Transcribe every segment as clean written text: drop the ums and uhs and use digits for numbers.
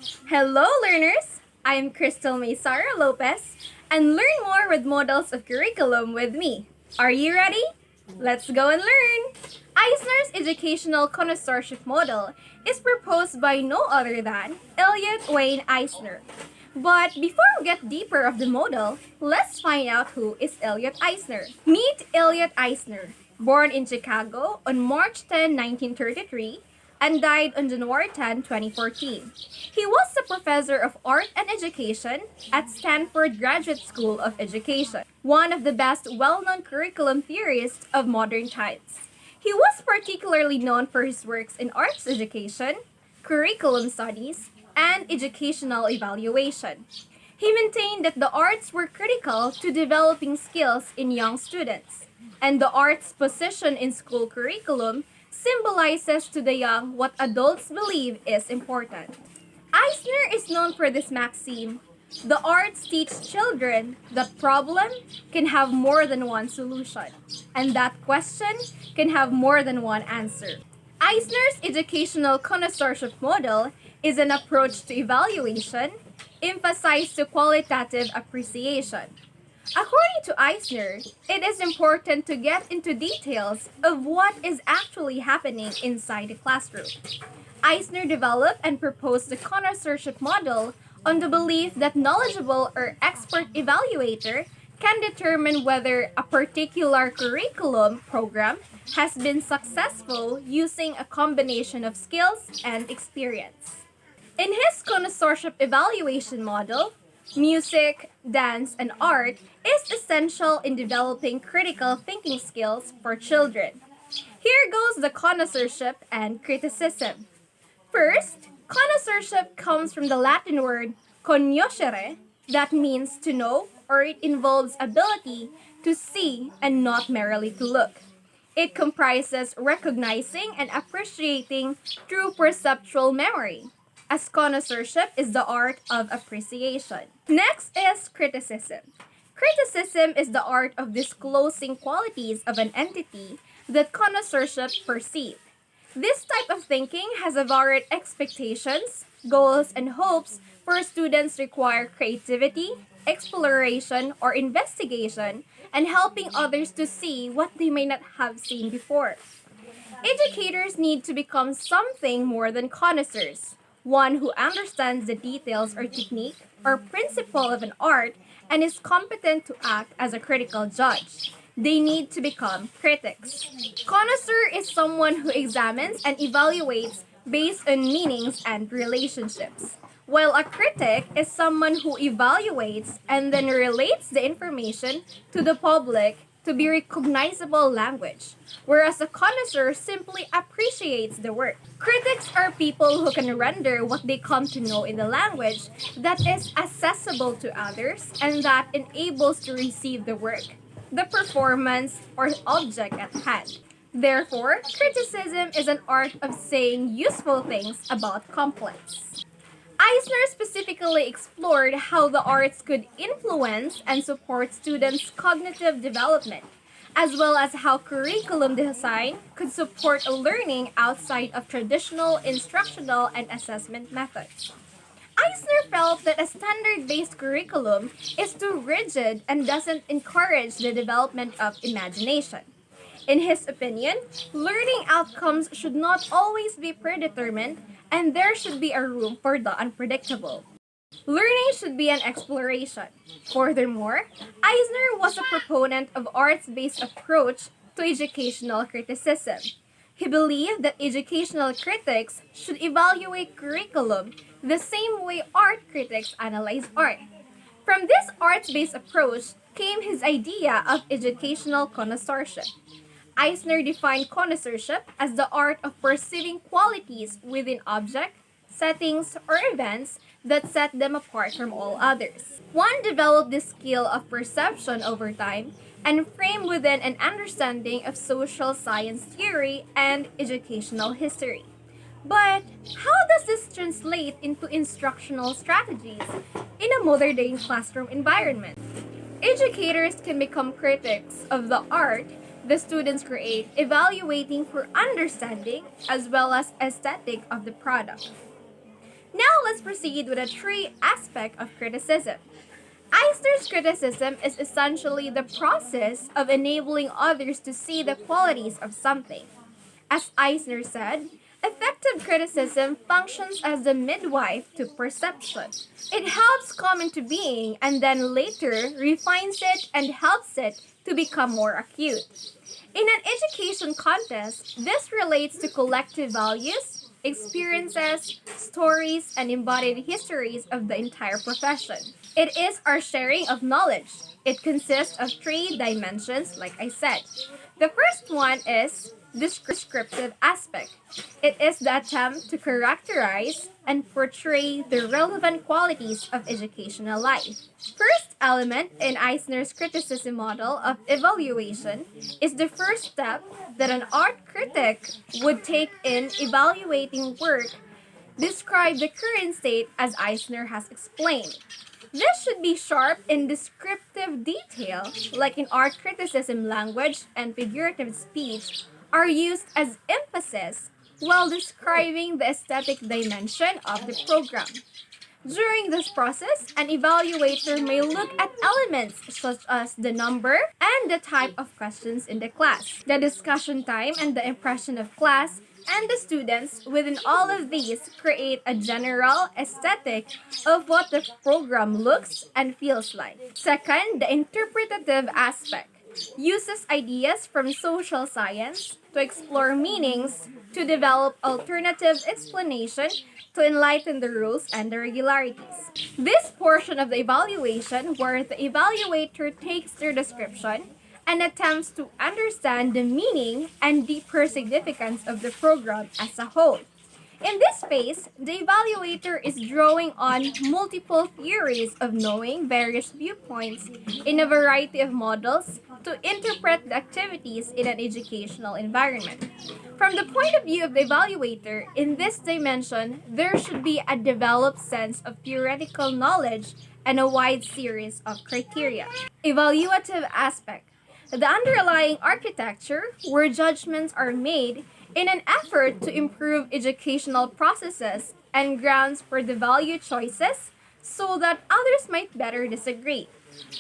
Hello, learners! I am Crystal May Sara Lopez, and learn more with models of curriculum with me. Are you ready? Let's go and learn! Eisner's educational connoisseurship model is proposed by no other than Elliot Wayne Eisner. But before we get deeper of the model, let's find out who is Elliot Eisner. Meet Elliot Eisner, born in Chicago on March 10, 1933, and died on January 10, 2014. He was a professor of art and education at Stanford Graduate School of Education, one of the best well-known curriculum theorists of modern times. He was particularly known for his works in arts education, curriculum studies, and educational evaluation. He maintained that the arts were critical to developing skills in young students, and the arts' position in school curriculum symbolizes to the young what adults believe is important. Eisner is known for this maxim: the arts teach children that problem can have more than one solution, and that question can have more than one answer. Eisner's educational connoisseurship model is an approach to evaluation emphasized to qualitative appreciation. According to Eisner, it is important to get into details of what is actually happening inside the classroom. Eisner developed and proposed the connoisseurship model on the belief that knowledgeable or expert evaluator can determine whether a particular curriculum program has been successful using a combination of skills and experience. In his connoisseurship evaluation model, music, dance, and art is essential in developing critical thinking skills for children. Here goes the connoisseurship and criticism. First, connoisseurship comes from the Latin word cognoscere, that means to know, or it involves ability to see and not merely to look. It comprises recognizing and appreciating through perceptual memory, as connoisseurship is the art of appreciation. Next is criticism. Criticism is the art of disclosing qualities of an entity that connoisseurship perceive. This type of thinking has a varied expectations, goals, and hopes for students require creativity, exploration, or investigation, and helping others to see what they may not have seen before. Educators need to become something more than connoisseurs, one who understands the details or technique or principle of an art and is competent to act as a critical judge. They need to become critics. Connoisseur is someone who examines and evaluates based on meanings and relationships, while a critic is someone who evaluates and then relates the information to the public to be recognizable language, whereas a connoisseur simply appreciates the work. Critics are people who can render what they come to know in the language that is accessible to others and that enables to receive the work, the performance, or object at hand. Therefore, criticism is an art of saying useful things about complex. Eisner specifically explored how the arts could influence and support students' cognitive development, as well as how curriculum design could support a learning outside of traditional instructional and assessment methods. Eisner felt that a standard-based curriculum is too rigid and doesn't encourage the development of imagination. In his opinion, learning outcomes should not always be predetermined and there should be a room for the unpredictable. Learning should be an exploration. Furthermore, Eisner was a proponent of arts-based approach to educational criticism. He believed that educational critics should evaluate curriculum the same way art critics analyze art. From this arts-based approach came his idea of educational connoisseurship. Eisner defined connoisseurship as the art of perceiving qualities within objects, settings, or events that set them apart from all others. One developed this skill of perception over time and framed within an understanding of social science theory and educational history. But how does this translate into instructional strategies in a modern day classroom environment? Educators can become critics of the art the students create, evaluating for understanding as well as aesthetic of the product. Now let's proceed with a three aspect of criticism. Eisner's criticism is essentially the process of enabling others to see the qualities of something. As Eisner said, effective criticism functions as the midwife to perception. It helps come into being and then later refines it and helps it to become more acute. In an education context, this relates to collective values, experiences, stories, and embodied histories of the entire profession. It is our sharing of knowledge. It consists of three dimensions, like I said. The first one is descriptive aspect. It is the attempt to characterize and portray the relevant qualities of educational life. First element in Eisner's criticism model of evaluation is the first step that an art critic would take in evaluating work, describe the current state as Eisner has explained. This should be sharp in descriptive detail, like in art criticism, language and figurative speech are used as emphasis while describing the aesthetic dimension of the program. During this process, an evaluator may look at elements such as the number and the type of questions in the class, the discussion time and the impression of class, and the students within all of these create a general aesthetic of what the program looks and feels like. Second, the interpretative aspect uses ideas from social science to explore meanings, to develop alternative explanation, to enlighten the rules and the regularities. This portion of the evaluation where the evaluator takes their description and attempts to understand the meaning and deeper significance of the program as a whole. In this phase, the evaluator is drawing on multiple theories of knowing various viewpoints in a variety of models to interpret the activities in an educational environment. From the point of view of the evaluator, in this dimension, there should be a developed sense of theoretical knowledge and a wide series of criteria. Evaluative aspect. The underlying architecture where judgments are made in an effort to improve educational processes and grounds for the value choices so that others might better disagree.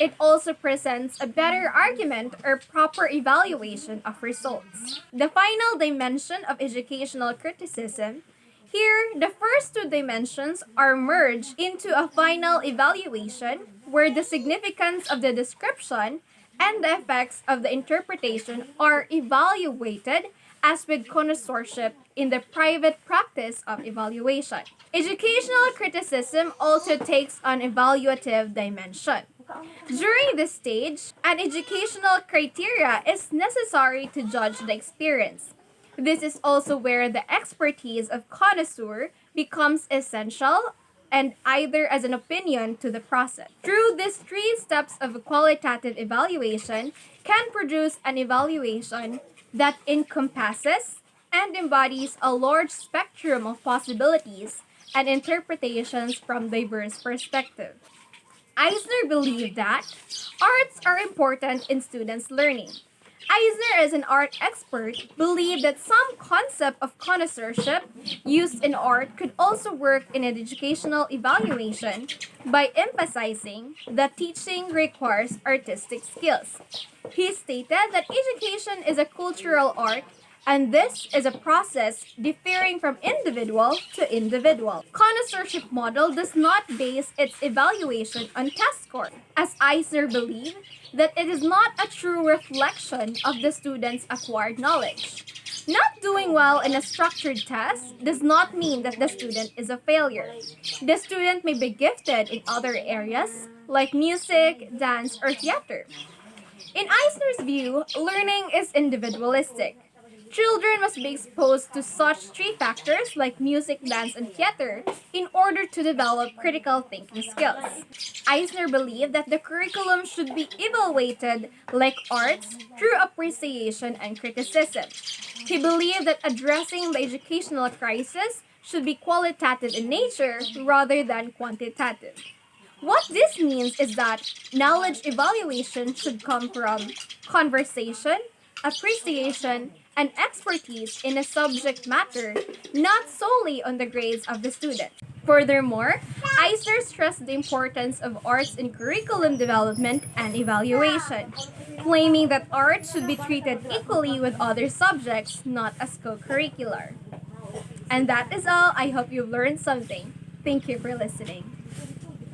It also presents a better argument or proper evaluation of results. The final dimension of educational criticism. Here, the first two dimensions are merged into a final evaluation where the significance of the description and the effects of the interpretation are evaluated as with connoisseurship in the private practice of evaluation. Educational criticism also takes an evaluative dimension. During this stage, an educational criteria is necessary to judge the experience. This is also where the expertise of connoisseur becomes essential and either as an opinion to the process. Through these three steps of a qualitative evaluation can produce an evaluation that encompasses and embodies a large spectrum of possibilities and interpretations from diverse perspectives. Eisner believed that arts are important in students' learning. Eisner, as an art expert, believed that some concept of connoisseurship used in art could also work in an educational evaluation by emphasizing that teaching requires artistic skills. He stated that education is a cultural art and this is a process differing from individual to individual. Connoisseurship model does not base its evaluation on test score, as Eisner believed that it is not a true reflection of the student's acquired knowledge. Not doing well in a structured test does not mean that the student is a failure. The student may be gifted in other areas like music, dance, or theater. In Eisner's view, learning is individualistic. Children must be exposed to such three factors like music, dance, and theater in order to develop critical thinking skills. Eisner believed that the curriculum should be evaluated like arts through appreciation and criticism. He believed that addressing the educational crisis should be qualitative in nature rather than quantitative. What this means is that knowledge evaluation should come from conversation, appreciation, and expertise in a subject matter, not solely on the grades of the student. Furthermore, Eisner stressed the importance of arts in curriculum development and evaluation, claiming that art should be treated equally with other subjects, not as co-curricular. And that is all. I hope you've learned something. Thank you for listening.